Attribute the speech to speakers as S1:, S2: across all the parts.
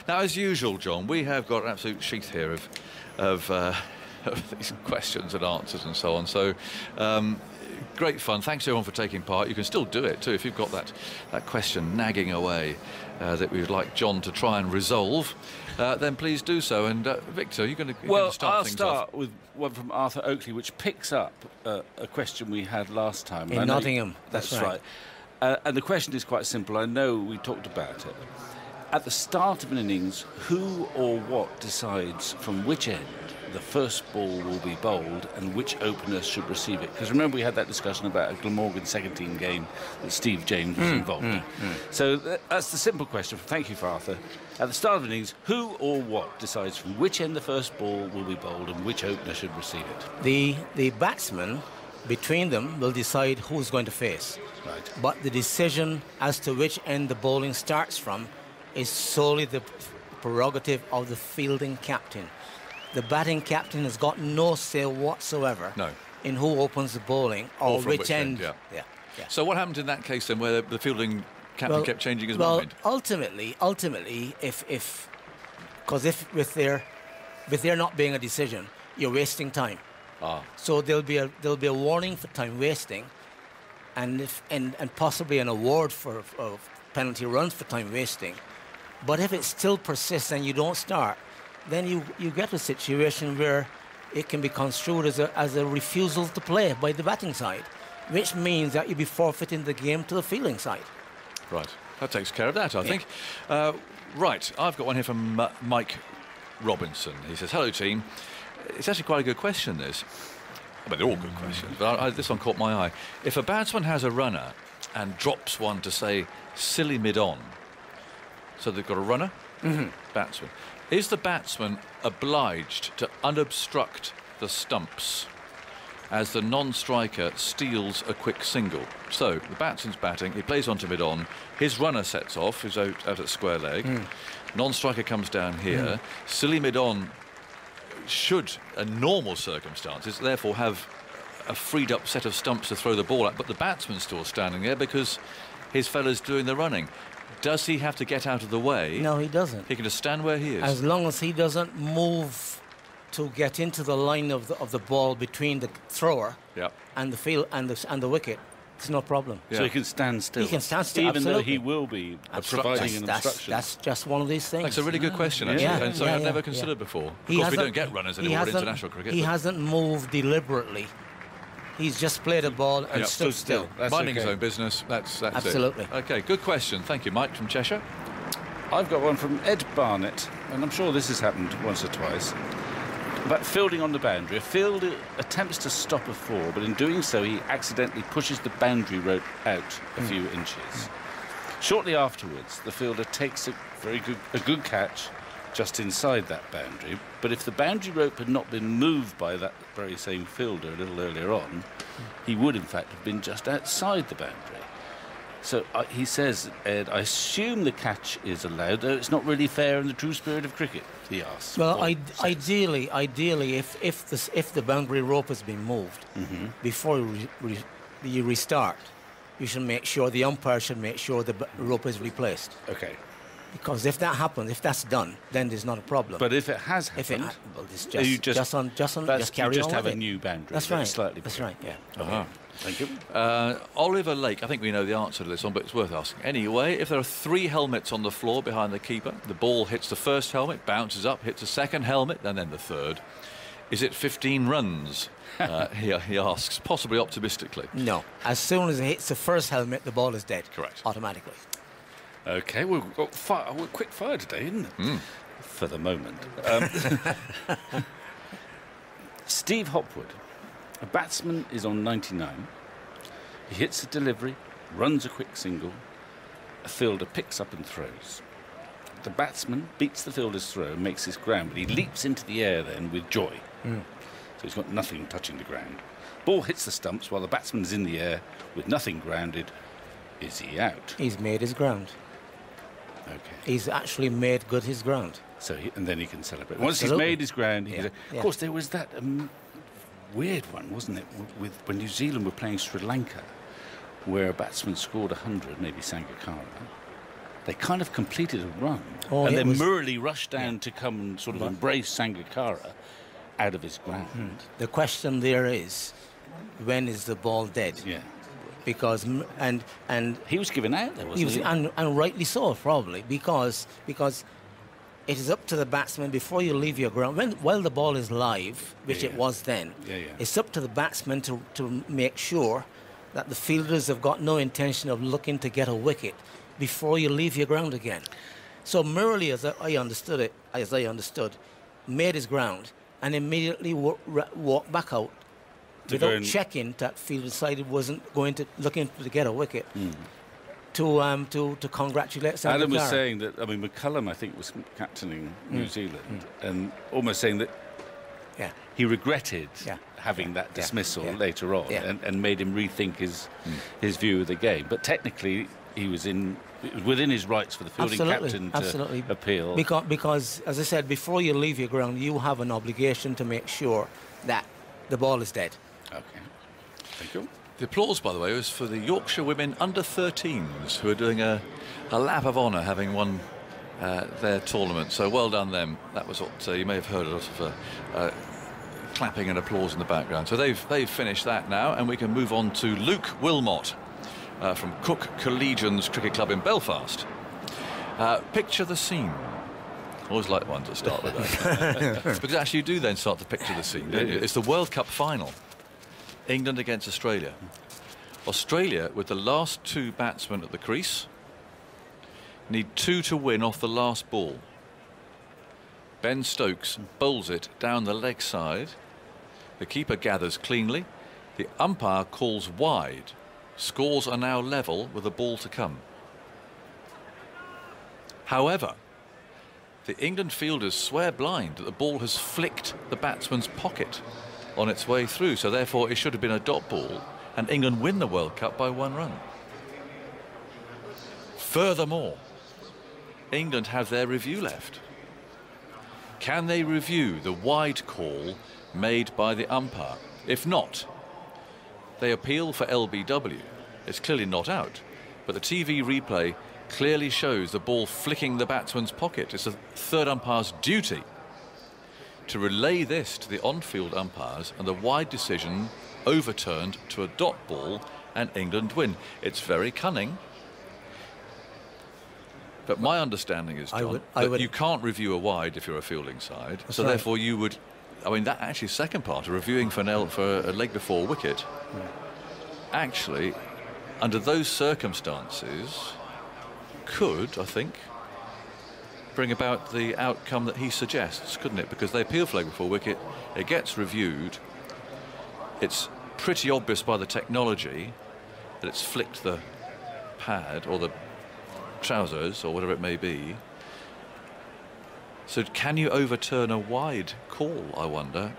S1: Now, as usual, John, we have got an absolute sheath here of these questions and answers and so on. So, great fun. Thanks, everyone, for taking part. You can still do it, too, if you've got that question nagging away that we would like John to try and resolve. Then please do so. And, Victor, you're going to start things off.
S2: I'll start with one from Arthur Oakley, which picks up a question we had last time.
S3: In Nottingham.
S2: That's right. And the question is quite simple. I know we talked about it. At the start of an innings, who or what decides from which end the first ball will be bowled and which opener should receive it? Because remember, we had that discussion about a Glamorgan second team game that Steve James was involved in. So that's the simple question. Thank you for Arthur. At the start of an innings, who or what decides from which end the first ball will be bowled and which opener should receive it?
S3: The batsman between them will decide who's going to face.
S2: Right.
S3: But the decision as to which end the bowling starts from is solely the prerogative of the fielding captain. The batting captain has got no say whatsoever in who opens the bowling or which end. Yeah.
S1: So what happened in that case then, where the fielding captain kept changing his mind?
S3: Ultimately, if with there not being a decision, you're wasting time. So there'll be a warning for time wasting, and possibly an award for penalty runs for time wasting. But if it still persists and you don't start, then you get a situation where it can be construed as a refusal to play by the batting side, which means that you'll be forfeiting the game to the fielding side.
S1: Right. That takes care of that, I think. Right. I've got one here from Mike Robinson. He says, hello, team. It's actually quite a good question, this. I mean, they're all good questions, but this one caught my eye. If a batsman has a runner and drops one to, say, silly mid-on, so they've got a runner, batsman, is the batsman obliged to unobstruct the stumps as the non-striker steals a quick single? So the batsman's batting, he plays on to mid-on, his runner sets off, who's out at square leg, non-striker comes down here, silly mid-on should, in normal circumstances, therefore have a freed up set of stumps to throw the ball at, but the batsman's still standing there because his fella's doing the running. Does he have to get out of the way?
S3: No, he doesn't.
S1: He can just stand where he is.
S3: As long as he doesn't move to get into the line of the ball between the thrower and the field and the wicket, it's no problem.
S2: So he can stand still.
S3: He can stand still,
S2: even
S3: absolutely.
S2: though he will be providing an obstruction.
S3: That's just one of these things.
S1: That's a really good question, actually, and something I've never considered before. Of course, we don't get runners anymore in international cricket.
S3: He hasn't moved deliberately. He's just played a ball and stood still.
S1: Minding his own business, that's
S3: absolutely
S1: it. OK, good question. Thank you, Mike from Cheshire.
S2: I've got one from Ed Barnett, and I'm sure this has happened once or twice, about fielding on the boundary. A fielder attempts to stop a four, but in doing so, he accidentally pushes the boundary rope out a few inches. Shortly afterwards, the fielder takes a good catch just inside that boundary, but if the boundary rope had not been moved by that very same fielder a little earlier on, he would in fact have been just outside the boundary. So he says, Ed, I assume the catch is allowed, though it's not really fair in the true spirit of cricket, he asks.
S3: Well, ideally, if the boundary rope has been moved before you restart, you should make sure, the umpire should make sure the rope is replaced.
S2: Okay.
S3: Because if that happens, if that's done, then there's not a problem.
S2: But if it has happened,
S3: just carry on.
S2: You just have
S3: with
S2: a new boundary.
S3: That's right.
S2: Slightly
S3: that's right. Yeah.
S2: Okay. Thank you.
S1: Oliver Lake, I think we know the answer to this one, but it's worth asking. Anyway, if there are 3 helmets on the floor behind the keeper, the ball hits the first helmet, bounces up, hits the second helmet, and then the third. Is it 15 runs? He asks, possibly optimistically.
S3: No. As soon as it hits the first helmet, the ball is dead.
S1: Correct.
S3: Automatically.
S2: OK, we're quick fire today, isn't it? For the moment. Steve Hopwood. A batsman is on 99. He hits a delivery, runs a quick single. A fielder picks up and throws. The batsman beats the fielder's throw, makes his ground, but he leaps into the air then with joy. So he's got nothing touching the ground. Ball hits the stumps while the batsman is in the air with nothing grounded. Is he out?
S3: He's made his ground.
S2: Okay.
S3: He's actually made good his ground.
S2: So and then he can celebrate. Once he's made his ground, he can
S3: Yeah.
S2: Of course, there was that weird one, wasn't it, with when New Zealand were playing Sri Lanka, where a batsman scored 100, maybe Sangakkara, they kind of completed a run.
S3: Oh,
S2: and
S3: it
S2: then
S3: was-
S2: Murley rushed down to come and sort of embrace Sangakkara out of his ground.
S3: The question there is, when is the ball dead?
S2: Yeah.
S3: Because and
S2: He was given out there, wasn't he?
S3: and rightly so, probably, because it is up to the batsman before you leave your ground. While the ball is live, which
S2: Yeah,
S3: it
S2: yeah.
S3: was then,
S2: Yeah, yeah.
S3: it's up to the batsman to make sure that the fielders have got no intention of looking to get a wicket before you leave your ground again. So Murley, as I understood, made his ground and immediately walked back out
S2: To go
S3: without
S2: and-
S3: checking that field decided wasn't going to looking to get a wicket. To congratulate Sangakkara.
S2: Adam was saying that, I mean, McCullum, I think, was captaining New Zealand, and almost saying that
S3: Yeah.
S2: he regretted
S3: Yeah.
S2: having that
S3: Yeah.
S2: dismissal
S3: Yeah.
S2: later on,
S3: Yeah.
S2: and made him rethink his view of the game. But technically, it was within his rights for the fielding captain to appeal.
S3: Because, as I said, before you leave your ground, you have an obligation to make sure that the ball is dead.
S2: Okay. Thank you.
S1: The applause, by the way, was for the Yorkshire women under 13s who are doing a lap of honour, having won their tournament. So well done them. That was what you may have heard a lot of clapping and applause in the background. So they've finished that now, and we can move on to Luke Wilmot from Cook Collegians Cricket Club in Belfast. Picture the scene. Always like one to start with that. Because actually you do then start to picture the scene, don't you? It's the World Cup final. England against Australia. Australia, with the last two batsmen at the crease, need 2 to win off the last ball. Ben Stokes bowls it down the leg side. The keeper gathers cleanly. The umpire calls wide. Scores are now level with a ball to come. However, the England fielders swear blind that the ball has flicked the batsman's pocket on its way through, so therefore it should have been a dot ball, and England win the World Cup by 1 run. Furthermore, England have their review left. Can they review the wide call made by the umpire? If not, they appeal for LBW. It's clearly not out, but the TV replay clearly shows the ball flicking the batsman's pocket. It's the third umpire's duty to relay this to the on-field umpires, and the wide decision overturned to a dot ball, and England win. It's very cunning, but my understanding is, John, that you can't review a wide if you're a fielding side. So
S3: right.
S1: therefore you would, I mean, that actually second part of reviewing for a leg before wicket, actually, under those circumstances, could, I think, bring about the outcome that he suggests, couldn't it? Because they appeal for leg before wicket, it gets reviewed, it's pretty obvious by the technology that it's flicked the pad or the trousers or whatever it may be. So can you overturn a wide call, I wonder?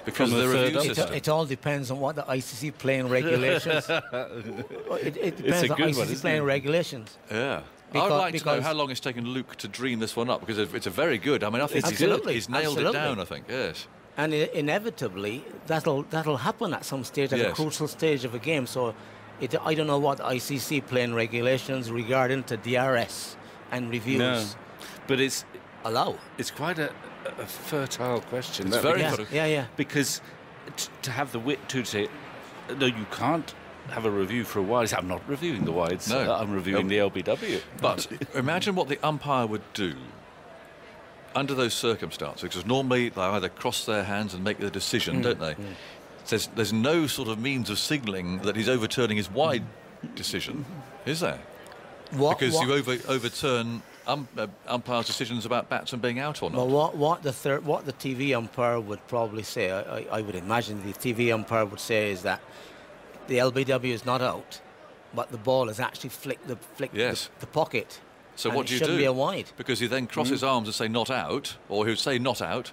S1: Because of the review system.
S3: It all depends on what the ICC playing regulations. It depends on ICC playing regulations.
S1: Yeah. I'd like to know how long it's taken Luke to dream this one up, because it's a very good. I mean, I think he's nailed it down, I think, yes.
S3: And inevitably, that'll happen at some stage, at a crucial stage of a game. So I don't know what the ICC playing regulations regarding to DRS and reviews
S2: but it's
S3: allow.
S2: It's quite a fertile question.
S1: It's very fertile.
S3: Yeah.
S2: Because to have the wit to say, no, you can't have a review for a wide. I'm not reviewing the wides.
S1: No.
S2: I'm reviewing the LBW.
S1: But imagine what the umpire would do under those circumstances, because normally they either cross their hands and make the decision, don't they? There's no sort of means of signalling that he's overturning his wide decision, is there? Because you overturn umpires' decisions about batsmen being out or not.
S3: Well, what the TV umpire would probably say, I would imagine the TV umpire would say, is that the LBW is not out, but the ball has actually flicked the pocket.
S1: So what do you do?
S3: It shouldn't be a wide.
S1: Because he then crosses his arms and say not out, or he would say not out,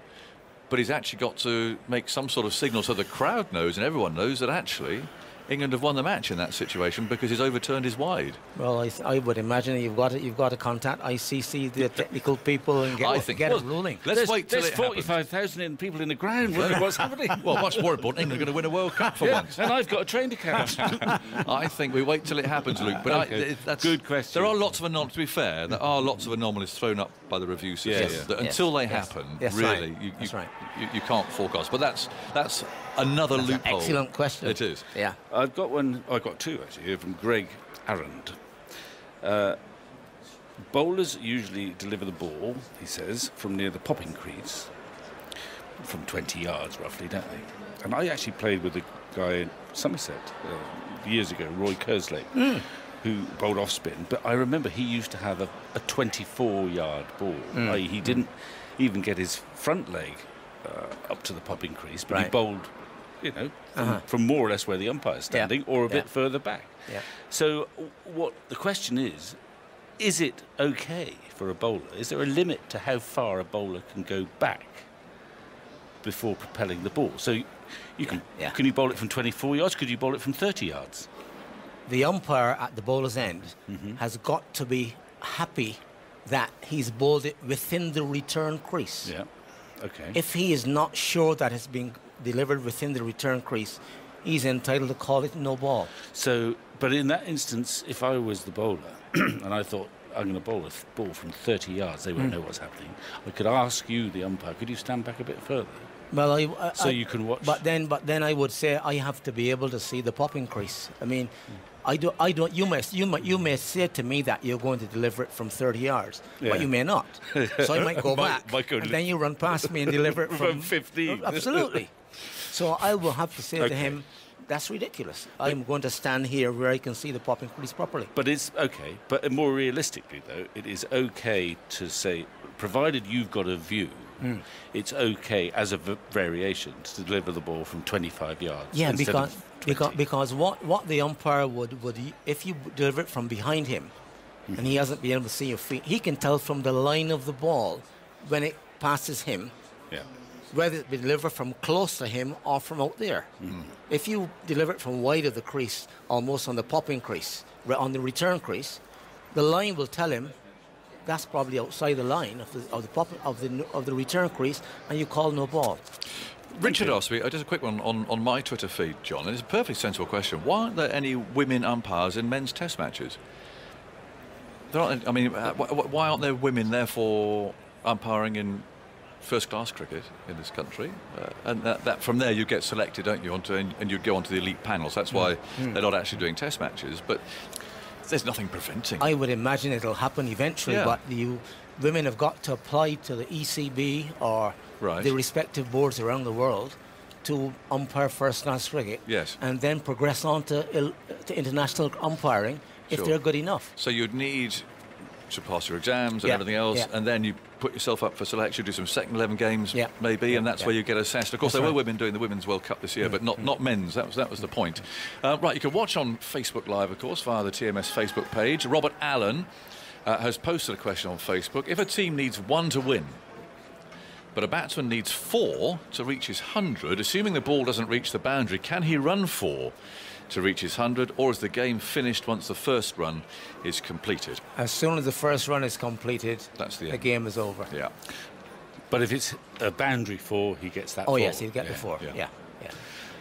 S1: but he's actually got to make some sort of signal so the crowd knows and everyone knows that actually England have won the match in that situation because he's overturned his wide.
S3: Well, I would imagine you've got to contact ICC, the technical people, and get it ruling.
S1: Let's wait till
S2: there's 45,000 people in the ground wondering what's happening.
S1: Well, much more important, England are going to win a World Cup for once.
S2: And I've got a train to catch.
S1: I think we wait till it happens, Luke. But
S2: Okay.
S1: that's
S2: Good question.
S1: There are lots of anomalies. To be fair, there are lots of anomalies thrown up by the review system that until they happen, really, you can't forecast. But that's another loophole.
S3: An excellent question.
S1: It is.
S3: Yeah.
S2: I've got one. I've got two actually here from Greg Arund. Bowlers usually deliver the ball, he says, from near the popping crease, from 20 yards roughly, don't they? And I actually played with a guy in Somerset years ago, Roy Kerslake, who bowled off spin. But I remember he used to have a 24-yard ball. I.e. he didn't even get his front leg up to the popping crease, but he bowled, from more or less where the umpire's standing or a bit further back.
S3: Yeah.
S2: So what the question is it okay for a bowler? Is there a limit to how far a bowler can go back before propelling the ball? So you can you bowl it from 24 yards? Could you bowl it from 30 yards?
S3: The umpire at the bowler's end has got to be happy that he's bowled it within the return crease.
S2: Yeah. Okay.
S3: If he is not sure that it's being delivered within the return crease, he's entitled to call it no ball.
S2: So, but in that instance, if I was the bowler and I thought I'm going to bowl a ball from 30 yards, they won't know what's happening. I could ask you, the umpire, could you stand back a bit further?
S3: Well,
S2: you can watch.
S3: But then I would say I have to be able to see the popping crease. I mean, I don't. You may say to me that you're going to deliver it from 30 yards, but you may not. So I might go back, and then you run past me and deliver it from
S2: 15.
S3: Absolutely. So I will have to say to him, that's ridiculous. I'm going to stand here where I can see the popping crease properly.
S2: But it's okay. But more realistically, though, it is okay to say, provided you've got a view, it's okay as a variation to deliver the ball from 25 yards.
S3: Yeah,
S2: because
S3: what the umpire would if you deliver it from behind him, and he hasn't been able to see your feet, he can tell from the line of the ball when it passes him.
S2: Yeah.
S3: Whether it be delivered from close to him or from out there. If you deliver it from wide of the crease, almost on the popping crease, on the return crease, the line will tell him that's probably outside the line of the return crease, and you call no ball.
S1: Richard asked me, just a quick one on my Twitter feed, John, and it's a perfectly sensible question. Why aren't there any women umpires in men's test matches? There aren't. I mean, why aren't there women, therefore, umpiring in first-class cricket in this country? And that from there you get selected, don't you, and you go onto the elite panels. That's why they're not actually doing test matches. But there's nothing preventing.
S3: I would imagine it'll happen eventually, but women have got to apply to the ECB or the respective boards around the world to umpire first-class cricket.
S1: Yes.
S3: And then progress on to international umpiring if they're good enough.
S1: So you'd need to pass your exams and everything else, and then you put yourself up for selection, do some second 11 games maybe, and that's where you get assessed. Of course, there were women doing the Women's World Cup this year, but not men's. That was the point. Right, you can watch on Facebook Live, of course, via the TMS Facebook page. Robert Allen has posted a question on Facebook. If a team needs 1 to win, but a batsman needs 4 to reach his 100, assuming the ball doesn't reach the boundary, can he run 4 to reach his 100, or is the game finished once the first run is completed?
S3: As soon as the first run is completed, the game is over.
S1: Yeah.
S2: But if it's a boundary 4, he gets that 4.
S3: Oh, yes, he'll get the 4. Yeah.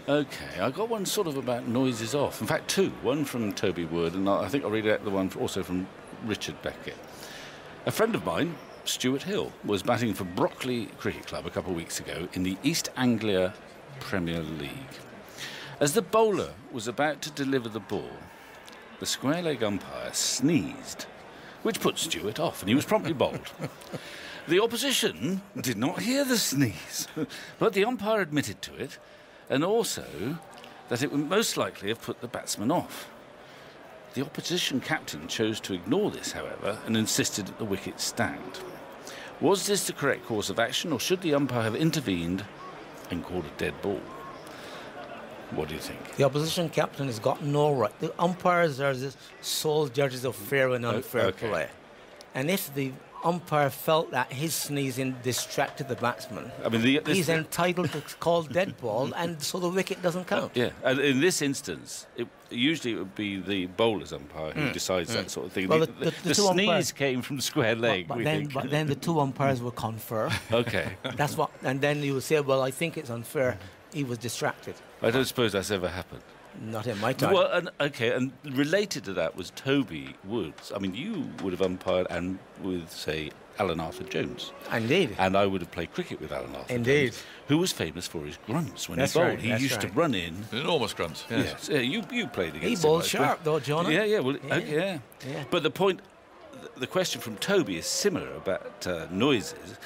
S2: Okay, I got one sort of about noises off. In fact, 2. One from Toby Wood, and I think I'll read out the one also from Richard Beckett. A friend of mine, Stuart Hill, was batting for Brockley Cricket Club a couple of weeks ago in the East Anglia Premier League. As the bowler was about to deliver the ball, the square leg umpire sneezed, which put Stuart off, and he was promptly bowled. The opposition did not hear the sneeze, but the umpire admitted to it, and also that it would most likely have put the batsman off. The opposition captain chose to ignore this, however, and insisted that the wicket stand. Was this the correct course of action, or should the umpire have intervened and called a dead ball? What do you think?
S3: The opposition captain has got no right. The umpires are the sole judges of fair and unfair play. And if the umpire felt that his sneezing distracted the batsman,
S2: I mean,
S3: he's entitled to call dead ball, and so the wicket doesn't count.
S2: Yeah, and in this instance, usually it would be the bowler's umpire who decides that sort of thing.
S3: Well,
S2: the
S3: two
S2: sneeze
S3: umpires
S2: came from square leg.
S3: But then the two umpires will confer.
S2: Okay.
S3: That's what, and then you will say, well, I think it's unfair. He was distracted.
S2: I don't suppose that's ever happened.
S3: Not in my time.
S2: Well, and related to that was Toby Woods. I mean, you would have umpired and with, say, Alan Arthur Jones.
S3: Indeed.
S2: And I would have played cricket with Alan Arthur
S3: Indeed.
S2: Jones, who was famous for his grunts when
S3: That's
S2: he bowled.
S3: right,
S2: He
S3: that's
S2: used to
S3: right.
S2: run in.
S1: Enormous grunts. Yes.
S2: Yes. Yeah, you played against
S3: He
S2: him.
S3: bowled
S2: I
S3: sharp,
S2: suppose.
S3: though, Jonah.
S2: Yeah. Well,
S3: Yeah.
S2: yeah.
S3: Yeah.
S2: But the point, the question from Toby is similar about noises.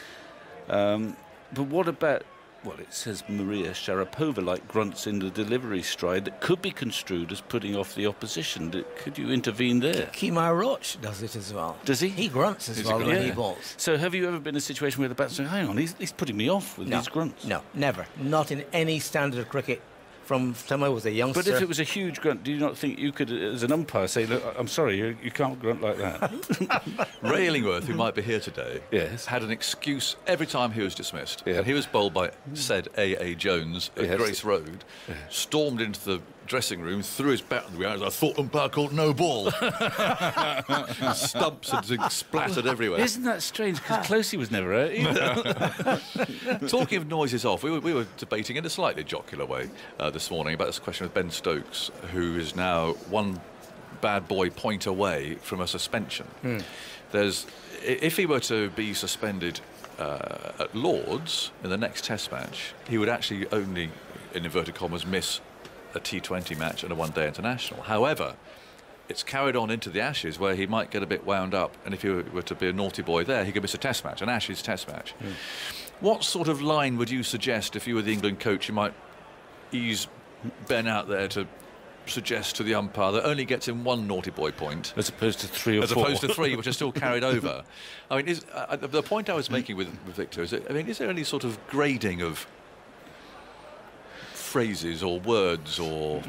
S2: But what about, well, it says Maria Sharapova-like grunts in the delivery stride that could be construed as putting off the opposition. Could you intervene there?
S3: Kemar Roach does it as well.
S2: Does he?
S3: He grunts as
S1: Does
S3: well
S1: he
S3: when
S1: grunt?
S3: he
S2: Yeah.
S3: bowls.
S2: So have you ever been in a situation where the batsman, hang on, he's putting me off with these grunts?
S3: No, never. Not in any standard of cricket from the time I was a youngster.
S2: But if it was a huge grunt, do you not think you could, as an umpire, say, look, I'm sorry, you can't grunt like that?
S1: Ray Illingworth, who might be here today,
S2: Yes.
S1: had an excuse every time he was dismissed.
S2: Yeah.
S1: And he was bowled by said A.A. Jones at
S2: Yes.
S1: Grace Road, stormed into the dressing room, threw his bat in the air. I thought umpire called no ball. Stumps had splattered everywhere.
S2: Isn't that strange? Because Closey was never hurt either.
S1: Talking of noises off, we were debating in a slightly jocular way this morning about this question with Ben Stokes, who is now one bad boy point away from a suspension. If he were to be suspended at Lord's in the next Test match, he would actually only, in inverted commas, miss a T20 match and a one-day international. However, it's carried on into the Ashes, where he might get a bit wound up, and if he were to be a naughty boy there, he could miss a Test match, an Ashes Test match. What sort of line would you suggest, if you were the England coach, you might ease Ben out there to suggest to the umpire that only gets him one naughty boy point,
S2: As opposed to three or
S1: as
S2: four.
S1: opposed to three, which are still carried over? I mean, the point I was making with Victor is, is there any sort of grading of phrases or words or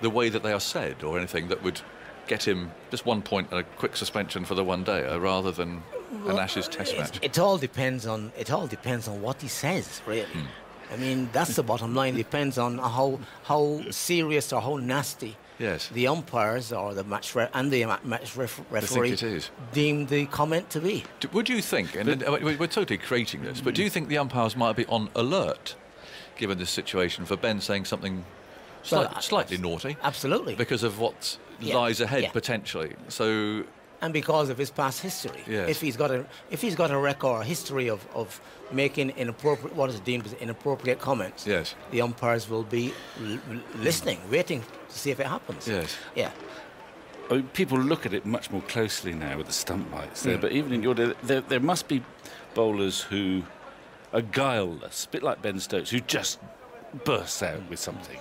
S1: the way that they are said or anything that would get him just 1 point and a quick suspension for the one day rather than an Ashes Test match?
S3: It all depends on what he says, really. I mean, that's the bottom line. It depends on how serious or how nasty
S1: Yes.
S3: the umpires or the match referee
S1: it is.
S3: deem the comment to be.
S1: Would you think, and we're totally creating this, but do you think the umpires might be on alert, given this situation, for Ben saying something slightly naughty?
S3: Absolutely.
S1: Because of what
S3: Yeah,
S1: lies ahead
S3: yeah.
S1: potentially. So
S3: And because of his past history.
S1: Yes.
S3: If he's got a record or history of making inappropriate, what is deemed as inappropriate comments,
S1: yes,
S3: the umpires will be listening, waiting to see if it happens.
S1: yes.
S3: Yeah.
S2: I mean, people look at it much more closely now with the stump lights there, but even in your day, there must be bowlers who are guileless, a bit like Ben Stokes, who just bursts out with something.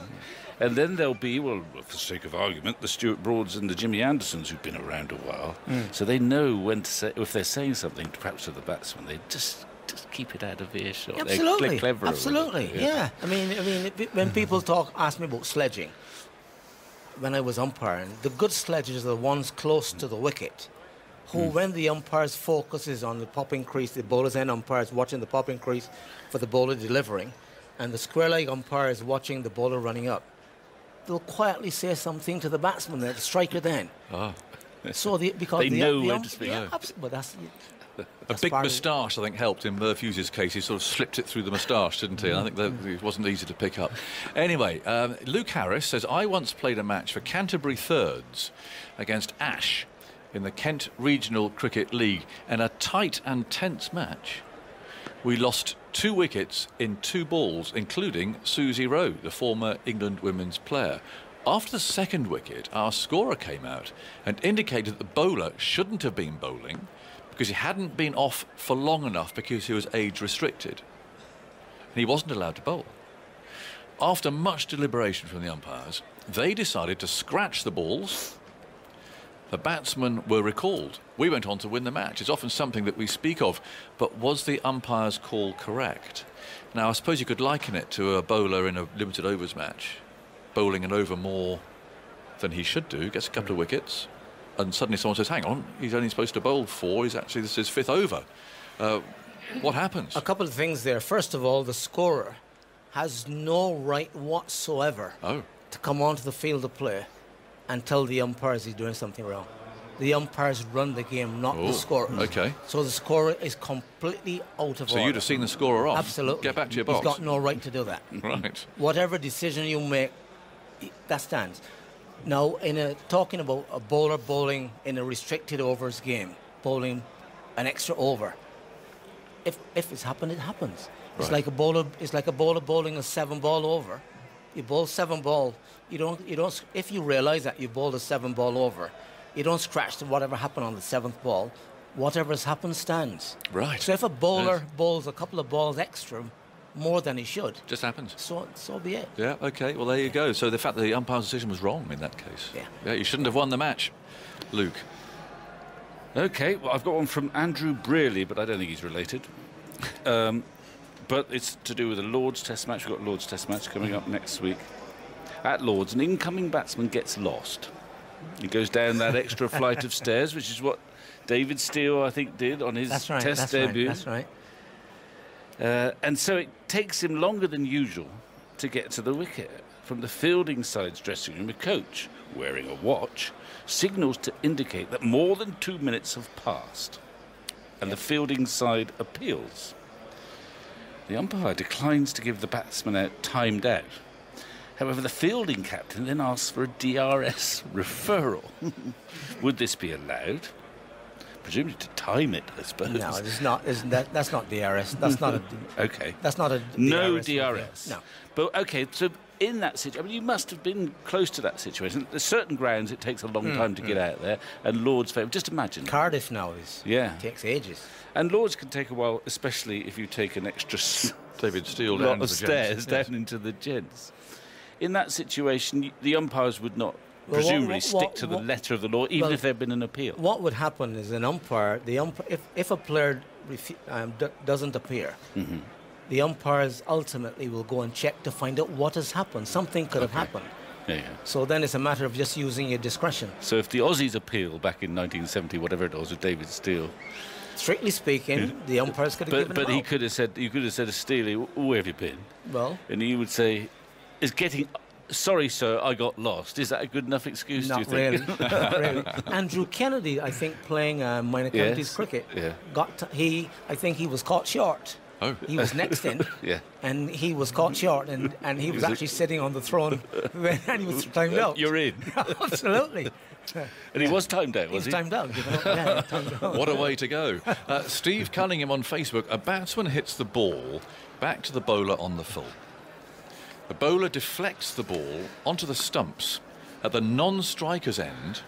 S2: And then there'll be, well, for the sake of argument, the Stuart Broads and the Jimmy Andersons who've been around a while. So they know when to say, if they're saying something, perhaps to the batsman, they just keep it out of earshot.
S3: Absolutely.
S2: They're clever.
S3: Absolutely. Yeah. I mean, when people ask me about sledging, when I was umpiring, the good sledgers are the ones close to the wicket, who, when the umpire's focus is on the popping crease, the bowler's end umpire is watching the popping crease for the bowler delivering, and the square leg umpire is watching the bowler running up, they'll quietly say something to the batsman, the striker then. So because
S2: They know when to speak.
S3: Yeah, but that's
S1: A big
S3: part of-
S1: moustache, I think, helped in Merv Hughes's case. He sort of slipped it through the moustache, didn't he? And I think that it wasn't easy to pick up. Anyway, Luke Harris says, I once played a match for Canterbury Thirds against Ash in the Kent Regional Cricket League, in a tight and tense match. We lost 2 wickets in 2 balls, including Susie Rowe, the former England women's player. After the second wicket, our scorer came out and indicated that the bowler shouldn't have been bowling because he hadn't been off for long enough because he was age restricted. And he wasn't allowed to bowl. After much deliberation from the umpires, they decided to scratch the balls. The batsmen were recalled. We went on to win the match. It's often something that we speak of, but was the umpire's call correct? Now, I suppose you could liken it to a bowler in a limited overs match, bowling an over more than he should do, gets a couple of wickets, and suddenly someone says, hang on, he's only supposed to bowl 4, this is his 5th over. What happens?
S3: A couple of things there. First of all, the scorer has no right whatsoever to come onto the field of play and tell the umpires he's doing something wrong. The umpires run the game, not the scorers.
S1: Okay.
S3: So the scorer is completely out of order.
S1: So you'd have seen the scorer off?
S3: Absolutely.
S1: Get back to your box.
S3: He's got no right to do that.
S1: Right.
S3: Whatever decision you make, that stands. Now, talking about a bowler bowling in a restricted overs game, bowling an extra over, if it's happened, it happens. It's like a bowler bowling a 7-ball over. You bowl 7-ball. You don't. If you realise that you bowled a 7-ball over, you don't scratch to whatever happened on the 7th ball. Whatever's happened stands.
S1: Right.
S3: So if a bowler bowls a couple of balls extra, more than he should,
S1: just happens.
S3: So be it.
S1: Yeah. Okay. Well, there you go. So the fact that the umpire's decision was wrong in that case. Yeah. You shouldn't have won the match, Luke.
S2: Okay. Well, I've got one from Andrew Brearley, but I don't think he's related. But it's to do with the Lord's Test match. We've got Lord's Test match coming up next week. At Lord's, an incoming batsman gets lost. He goes down that extra flight of stairs, which is what David Steele, I think, did on his Test debut.
S3: That's right.
S2: And so it takes him longer than usual to get to the wicket. From the fielding side's dressing room, a coach, wearing a watch, signals to indicate that more than 2 minutes have passed. And the fielding side appeals. The umpire declines to give the batsman out timed out. However, the fielding captain then asks for a DRS referral. Would this be allowed? Presumably to time it, I suppose.
S3: No, it's not. That's not DRS. That's not a.
S2: Okay.
S3: That's not a.
S2: No
S3: DRS.
S2: DRS.
S3: No.
S2: But okay, so in that situation, I mean, you must have been close to that situation. There's certain grounds it takes a long time to get out there, and Lord's favour. Just imagine.
S3: Cardiff now takes ages.
S2: And Lord's can take a while, especially if you take an extra
S1: David Steele
S2: lot
S1: down
S2: of
S1: the
S2: stairs
S1: gents.
S2: down into the gents. In that situation, the umpires would not presumably stick to the letter of the law, even if there had been an appeal.
S3: What would happen is if a player doesn't appear, the umpires ultimately will go and check to find out what has happened. Something could have happened.
S2: Yeah.
S3: So then it's a matter of just using your discretion.
S2: So if the Aussies appeal back in 1970, whatever it was, with David Steele,
S3: strictly speaking, the umpires could have given him
S2: But he
S3: out.
S2: could have said to Steele, where have you been?
S3: Well,
S2: and he would say, sorry, sir, I got lost. Is that a good enough excuse, do you think?
S3: Not really. Andrew Kennedy, I think, playing minor counties cricket, I think he was caught short.
S1: Oh.
S3: He was next in, and he was caught short, and he was actually sitting on the throne, and he was timed out.
S2: You're in.
S3: Absolutely.
S2: And he was timed out, was he?
S3: He was timed out. Yeah, timed out.
S1: What a way to go. Steve Cunningham on Facebook. A batsman hits the ball back to the bowler on the full. The bowler deflects the ball onto the stumps at the non-striker's end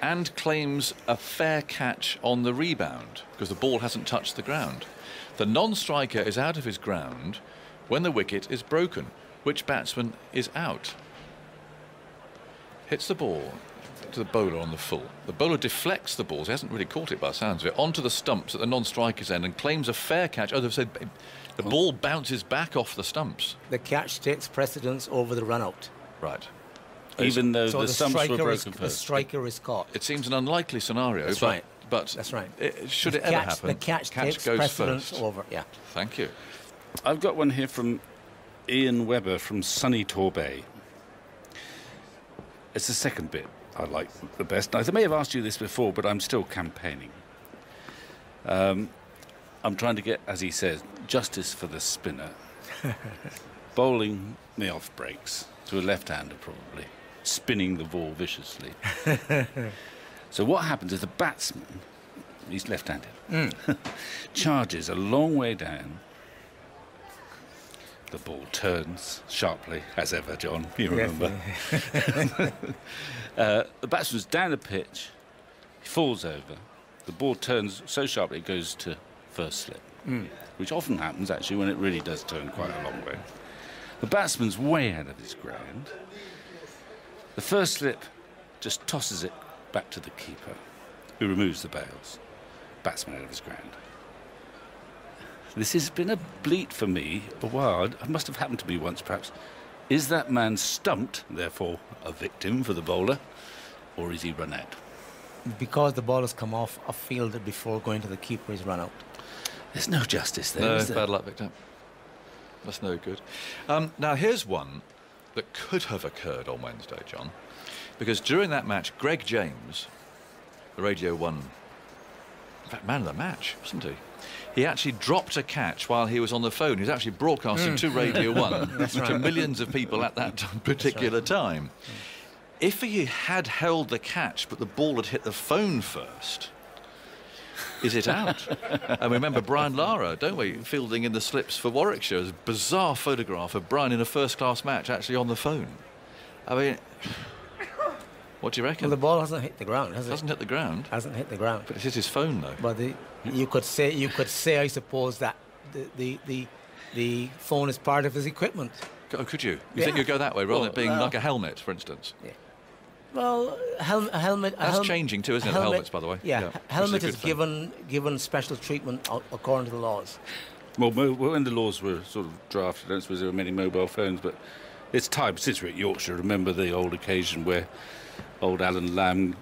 S1: and claims a fair catch on the rebound because the ball hasn't touched the ground. The non-striker is out of his ground when the wicket is broken. Which batsman is out? Hits the ball to the bowler on the full. The bowler deflects the balls, he hasn't really caught it by the sounds of it, onto the stumps at the non-striker's end and claims a fair catch. Oh, they've said the ball bounces back off the stumps.
S3: The catch takes precedence over the run-out.
S1: Right.
S2: Even though the stumps were broken
S3: The
S2: first.
S3: striker is caught.
S1: It seems an unlikely scenario,
S3: That's
S1: but,
S3: right.
S1: but
S3: That's right.
S1: Should it ever happen,
S3: the catch takes
S1: goes
S3: precedence
S1: first.
S3: over. Yeah.
S1: Thank you.
S2: I've got one here from Ian Webber from sunny Torbay. It's the second bit I like the best. I may have asked you this before, but I'm still campaigning. I'm trying to get, as he says, justice for the spinner. Bowling me off breaks to a left-hander, probably, spinning the ball viciously. So what happens is the batsman, he's left-handed, charges a long way down. The ball turns sharply, as ever, John, you remember. The batsman's down the pitch, he falls over, the ball turns so sharply it goes to first slip, which often happens, actually, when it really does turn quite a long way. The batsman's way out of his ground. The first slip just tosses it back to the keeper, who removes the bails. Batsman out of his ground. This has been a bleat for me a while. It must have happened to me once, perhaps. Is that man stumped, therefore a victim for the bowler? or is he run out?
S3: Because the ball has come off a field before going to the keeper, he's run out.
S2: There's no justice there,
S1: No,
S2: is there?
S1: bad luck, Victor. That's no good. Now, here's one that could have occurred on Wednesday, John, because during that match, Greg James, the Radio 1, in fact, man of the match, wasn't he? He actually dropped a catch while he was on the phone. He was actually broadcasting to Radio 1 to millions of people at that particular time. If he had held the catch but the ball had hit the phone first, is it out? And we remember Brian Lara, don't we, fielding in the slips for Warwickshire. There's a bizarre photograph of Brian in a first-class match actually on the phone. I mean, what do you reckon?
S3: Well, the ball hasn't hit the ground, has it?
S1: Hasn't hit the ground.
S3: Hasn't hit the ground.
S1: But it's hit his phone, though.
S3: But you could say, I suppose, that the phone is part of his equipment.
S1: Oh, could you? You think you'd go that way rather than it being like a helmet, for instance?
S3: Yeah. Well, a helmet...
S1: That's changing too, isn't it, helmets, by the way?
S3: Yeah, helmet is given special treatment according to the laws.
S2: Well, when the laws were sort of drafted, I don't suppose there were many mobile phones, but it's time, since we're at Yorkshire, remember the old occasion where old Alan Lamb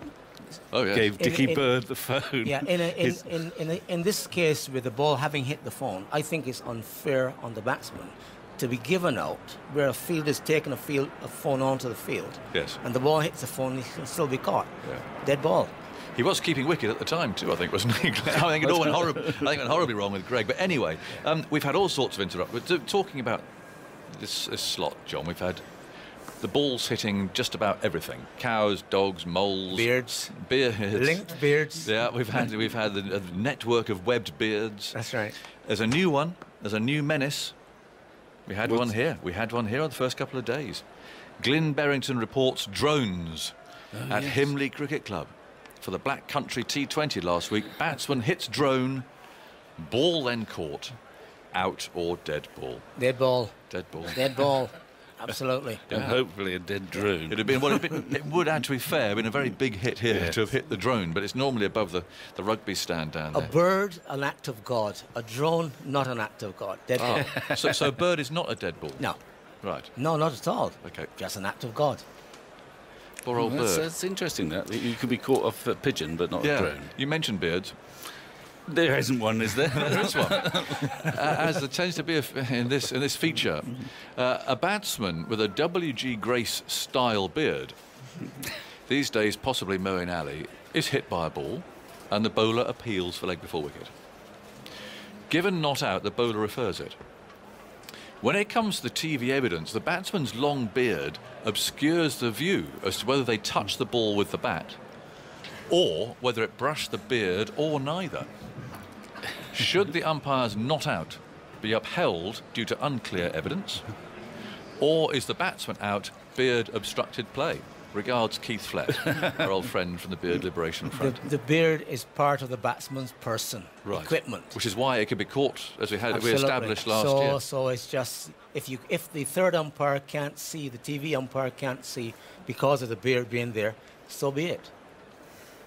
S2: gave Dickie Bird the phone.
S3: Yeah, in this case, with the ball having hit the phone, I think it's unfair on the batsman to be given out where a field is taking a phone onto the field.
S1: Yes.
S3: And the ball hits the phone, he can still be caught.
S1: Yeah.
S3: Dead ball.
S1: He was keeping wicket at the time too, I think, wasn't he? I think it all went horribly wrong with Greg. But anyway, we've had all sorts of interruptions. Talking about this slot, John, we've had the balls hitting just about everything: cows, dogs, moles,
S3: beards,
S1: linked
S3: beards.
S1: Yeah, we've had a network of webbed beards.
S3: That's right.
S1: There's a new one. There's a new menace. We had one here. We had one here on the first couple of days. Glyn Berrington reports drones at Headingley Cricket Club for the Black Country T20 last week. Batsman hits drone, ball then caught, out or dead ball.
S3: Dead ball.
S1: Dead ball.
S3: Dead ball. Absolutely.
S2: Yeah. And hopefully a dead drone.
S1: It'd have been, well, it would, to be fair, been a very big hit here to have hit the drone, but it's normally above the rugby stand down there.
S3: A bird, an act of God. A drone, not an act of God. Dead ball.
S1: So a bird is not a dead ball?
S3: No.
S1: Right.
S3: No, not at all.
S1: Okay.
S3: Just an act of God.
S1: Poor old bird.
S2: That's interesting, that. You could be caught off a pigeon, but not a drone.
S1: You mentioned beards.
S2: There isn't one, is there?
S1: There is one. As there tends to be in this feature, a batsman with a W.G. Grace style beard, these days possibly Moeen Ali, is hit by a ball, and the bowler appeals for leg before wicket. Given not out, the bowler refers it. When it comes to the TV evidence, the batsman's long beard obscures the view as to whether they touch the ball with the bat, or whether it brushed the beard, or neither. Should the umpire's not out be upheld due to unclear evidence, or is the batsman out, beard obstructed play? Regards, Keith Flett, our old friend from the Beard Liberation Front.
S3: The beard is part of the batsman's person, equipment.
S1: Which is why it could be caught, as we established last year.
S3: So it's just, if the third umpire can't see, the TV umpire can't see because of the beard being there, so be it.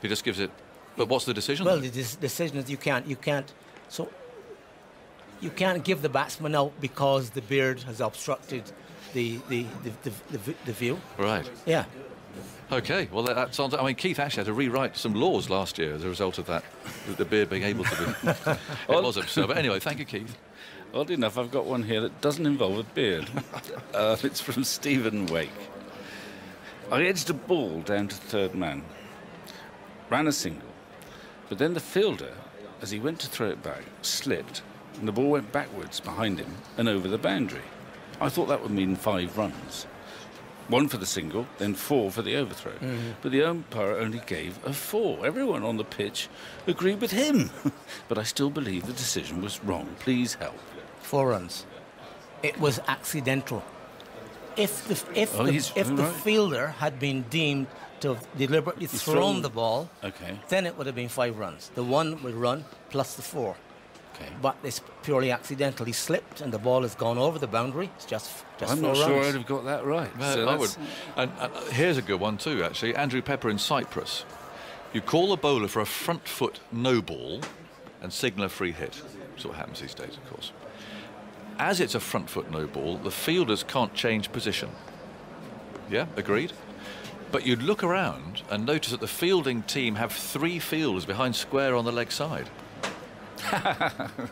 S1: He just gives it. But what's the decision?
S3: Well, the decision is you can't give the batsman out because the beard has obstructed the view.
S1: Right.
S3: Yeah.
S1: Okay. Well, that sounds. I mean, Keith actually had to rewrite some laws last year as a result of that, with the beard being able to be. It was absurd. But anyway, thank you, Keith.
S2: Odd enough, I've got one here that doesn't involve a beard. It's from Stephen Wake. I edged a ball down to third man, ran a single, but then the fielder, as he went to throw it back, slipped, and the ball went backwards behind him and over the boundary. I thought that would mean 5 runs. 1 for the single, then 4 for the overthrow. But the umpire only gave a 4. Everyone on the pitch agreed with him. But I still believe the decision was wrong. Please help.
S3: 4 runs. It was accidental. If the fielder had been deemed to have deliberately thrown the ball, then it would have been 5 runs. The 1 would run plus the 4. Okay. But it's purely accidental. He slipped and the ball has gone over the boundary. It's just
S2: I'm 4
S3: not
S2: runs.
S3: Sure
S2: I'd have got that right.
S1: So I would. And here's a good one too, actually. Andrew Pepper in Cyprus. You call the bowler for a front foot no ball and signal a free hit. That's what happens these days, of course. As it's a front foot no ball, the fielders can't change position. Yeah, agreed? But you'd look around and notice that the fielding team have 3 fielders behind square on the leg side.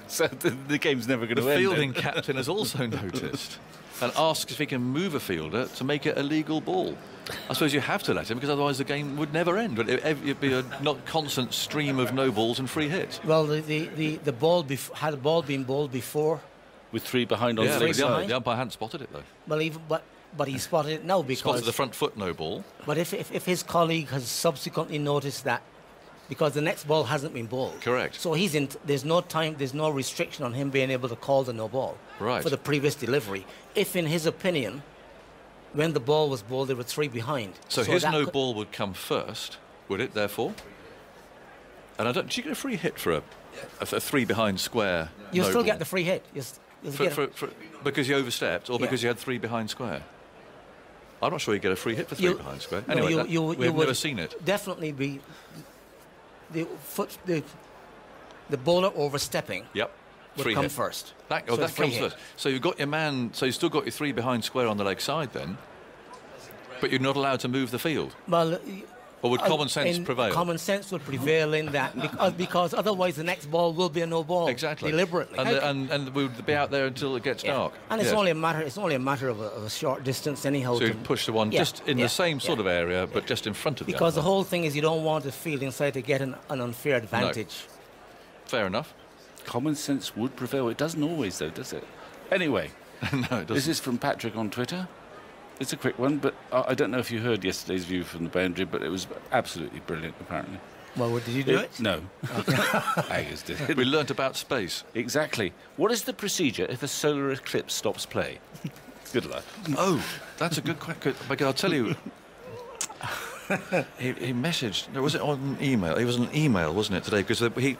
S2: So the game's never going to
S1: The
S2: end.
S1: fielding captain has also noticed and asks if he can move a fielder to make it a legal ball. I suppose you have to let him, because otherwise the game would never end. It'd be a not constant stream of no balls and free hits.
S3: Well, the ball had the ball been bowled before.
S2: With 3 behind on
S1: Yeah,
S2: the leg side.
S1: the umpire hadn't spotted it though.
S3: Well, but he spotted it now because
S1: Spotted the front foot no ball.
S3: But if his colleague has subsequently noticed that, because the next ball hasn't been bowled.
S1: Correct.
S3: So there's no time, there's no restriction on him being able to call the no ball.
S1: Right.
S3: For the previous delivery. If in his opinion, when the ball was bowled, there were 3 behind.
S1: So his no ball would come first, would it, therefore? And do you get a free hit for a 3 behind square?
S3: You
S1: no
S3: still
S1: ball?
S3: get the free hit.
S1: Because you overstepped, or because you had 3 behind square? I'm not sure you get a free hit for 3 behind square. Anyway, we've never seen it.
S3: Definitely be the bowler overstepping.
S1: Yep.
S3: Would
S1: Free
S3: come
S1: hit.
S3: first.
S1: That
S3: So it's free
S1: comes
S3: hit.
S1: first. So you've got your man. So you still got your 3 behind square on the leg side then, but you're not allowed to move the field.
S3: Well,
S1: Or would common sense prevail?
S3: Common sense would prevail in that, because otherwise the next ball will be a no ball.
S1: Exactly.
S3: Deliberately.
S1: And we'll be out there until it gets dark.
S3: And it's
S1: Yes.
S3: only a matter of a short distance anyhow.
S1: So you push the one just in the same sort of area, but
S3: Yeah.
S1: just in front of the
S3: Because the
S1: umpire.
S3: whole thing is you don't want the field inside to get an unfair advantage.
S1: Fair enough.
S2: Common sense would prevail. It doesn't always, though, does it? Anyway,
S1: No, it doesn't.
S2: this is from Patrick on Twitter. It's a quick one, but I don't know if you heard yesterday's view from the boundary, but it was absolutely brilliant, apparently.
S3: Well, did you do it?
S2: No. Angus did.
S1: We learnt about space.
S2: Exactly. What is the procedure if a solar eclipse stops play? Good luck.
S1: Oh, that's a good question. Because I'll tell you, he messaged. No, was it on email? It was an email, wasn't it, today? Because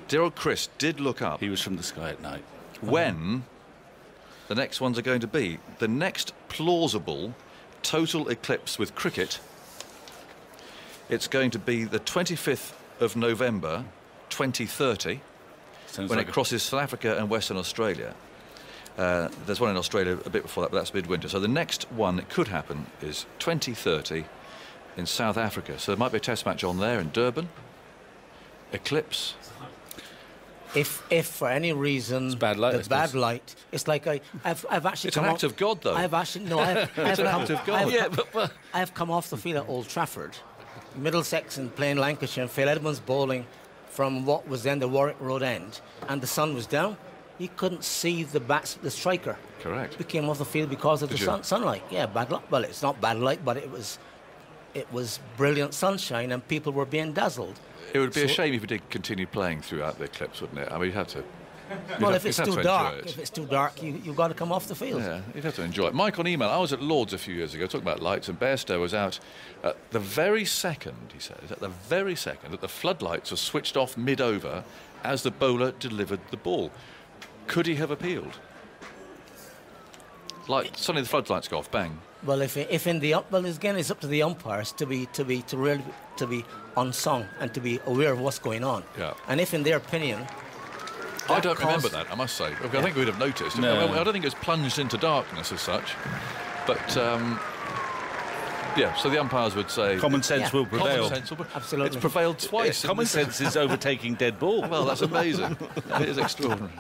S1: dear old Chris did look up
S2: He was from the sky at night.
S1: when the next ones are going to be. The next plausible total eclipse with cricket, it's going to be the 25th of November, 2030,
S2: Sounds
S1: when
S2: like
S1: it crosses South Africa and Western Australia. There's one in Australia a bit before that, but that's midwinter. So the next one that could happen is 2030 in South Africa. So there might be a test match on there in Durban. Eclipse.
S3: If for any reason
S2: It's bad light, I
S3: the
S2: suppose.
S3: bad light, it's like I've actually
S1: It's an
S3: come
S1: act of God, though.
S3: I've actually no, I've
S1: an act of God.
S3: I've come off the field at Old Trafford, Middlesex and playing Lancashire, and Phil Edmonds bowling from what was then the Warwick Road end, and the sun was down. He couldn't see the striker.
S1: Correct.
S3: He came off the field because of
S1: Did
S3: the
S1: you?
S3: sunlight. Yeah, bad luck. Well, it's not bad light, but it was brilliant sunshine, and people were being dazzled.
S1: It would be a shame if you did continue playing throughout the eclipse, wouldn't it? I mean, you'd have to.
S3: Well,
S1: you'd
S3: if it's
S1: have to
S3: too
S1: enjoy
S3: dark,
S1: it.
S3: if it's too dark, you've got to come off the field.
S1: Yeah, you'd have to enjoy it. Mike on email. I was at Lord's a few years ago talking about lights, and Bairstow was out at the very second, he says, at the very second that the floodlights were switched off mid-over as the bowler delivered the ball. Could he have appealed? Like suddenly the floodlights go off, bang.
S3: Well, if in the well, again, it's up to the umpires to be unsung and to be aware of what's going on.
S1: Yeah.
S3: And if in their opinion,
S1: I don't remember that, I must say. I think we'd have noticed.
S2: No.
S1: I don't think it was plunged into darkness as such. But, yeah, so the umpires would say...
S2: Common sense will prevail.
S1: Common sense will
S3: Absolutely.
S1: It's prevailed twice.
S2: Common sense is overtaking dead ball.
S1: Well, that's amazing. That is extraordinary.